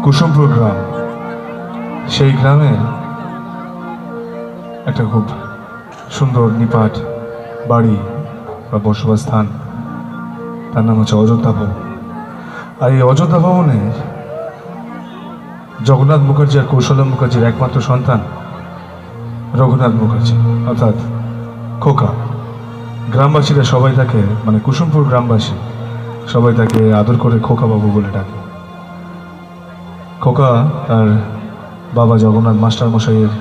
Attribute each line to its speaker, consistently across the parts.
Speaker 1: কুসুমপুর গ্রাম, সেই গ্রামের একটা খুব সুন্দর নিপাট বাড়ি বা বসবাস স্থান, তার নাম হচ্ছে অযোধ্যা ভবন। আর এই অযোধ্যা ভবনের জগন্নাথ মুখার্জি আর কৌশল্যা মুখার্জির একমাত্র সন্তান রঘুনাথ মুখার্জি, অর্থাৎ খোকা। গ্রামবাসীরা সবাই তাকে, মানে কুসুমপুর গ্রামবাসী সবাই তাকে আদর করে খোকা বাবু বলে ডাকে। খোকা তার বাবা জগন্নাথ মাস্টার মশাইয়ের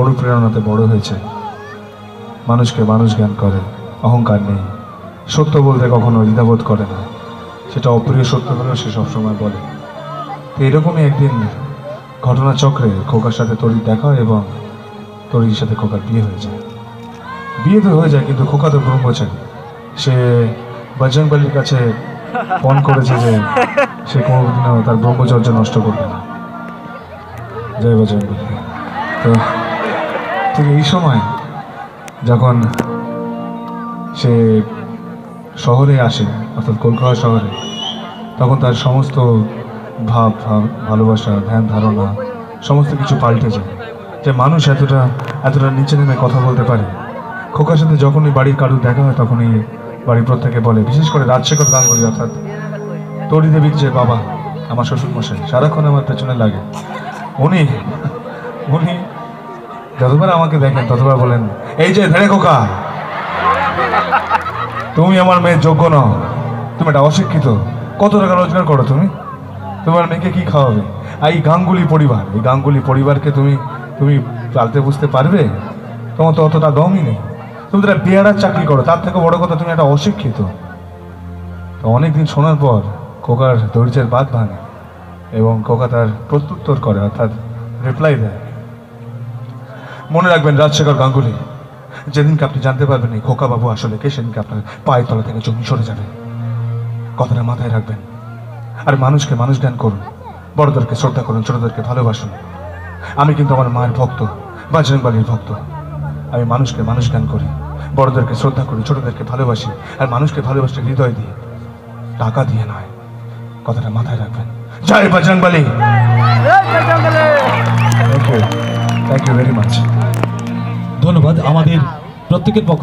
Speaker 1: অনুপ্রেরণাতে বড় হয়েছে। মানুষকে মানুষ জ্ঞান করে, অহংকার নেই, সত্য বলতে কখনো দ্বিধাবোধ করে না, সেটা অপ্রিয় সত্য হলেও সে সবসময় বলে। তো এরকমই একদিন ঘটনাচক্রে খোকার সাথে তরির দেখা হয় এবং তরির সাথে খোকার বিয়ে হয়ে যায়। বিয়ে তো হয়ে যায়, কিন্তু খোকা তো ব্রহ্মচারী। সে বজরংবলীর কাছে পণ করেছে যে সে কোনোদিনও তার ব্রহ্মচর্য নষ্ট করবে না। জয় বজরংবলী। তো ঠিক এই সময় যখন সে শহরে আসে, অর্থাৎ কলকাতা শহরে, তখন তার সমস্ত ভাব ভালোবাসা, ধ্যান ধারণা সমস্ত কিছু পাল্টে যায়। যে মানুষ এতটা নিচে নেমে কথা বলতে পারে। খোকার সাথে যখনই বাড়ির কারুর দেখা হয় তখনই বাড়ির প্রত্যেকে বলে, বিশেষ করে রাজশেখর গাঙ্গুলি অর্থাৎ তরি দেবীর যে বাবা, আমার শ্বশুর মশাই, সারাক্ষণ আমার পেছনে লাগে। উনি যতবার আমাকে দেখেন ততবার বলেন, এই যে ধরে খোকা, তুমি আমার মেয়ের যোগ্য নও, তুমি একটা অশিক্ষিত, কত টাকা রোজগার করো তুমি, তোমার মেয়েকে কি খাওয়াবে? এই গাঙ্গুলি পরিবার, এই গাঙ্গুলি পরিবারকে তুমি পালতে বুঝতে পারবে? তোমার তো অতটা দমই নেই, তুমি তো একটা বেয়ারার চাকরি করো, তার থেকে বড় কথা তুমি একটা অশিক্ষিত। তো অনেকদিন শোনার পর খোকার ধৈর্যের বাঁধ ভাঙে এবং খোকা তার প্রত্যুত্তর করে, অর্থাৎ রিপ্লাই দেয়। মনে রাখবেন রাজশেখর গাঙ্গুলি, যেদিনকে আপনি জানতে পারবেন এই খোকা বাবু আসলে কে, সেদিনকে আপনার পায়ের তলা থেকে জমি সরে যাবে। কথাটা মাথায় রাখবেন। আর মানুষকে মানুষ জ্ঞান করুন, বড়দেরকে শ্রদ্ধা করুন, ছোটদেরকে ভালোবাসুন। আমি কিন্তু আমার মায়ের ভক্ত, বজরংবলীর ভক্ত। আমি মানুষকে মানুষ জ্ঞান করি, বড়দেরকে শ্রদ্ধা করি, ছোটদেরকে ভালোবাসি। আর মানুষকে ভালোবাসতে হৃদয় দিয়ে, টাকা দিয়ে নয়। কথাটা মাথায় রাখবেন। জয় Bajrangbali. Thank you very much.
Speaker 2: ধন্যবাদ। আমাদের প্রত্যেকের পক্ষ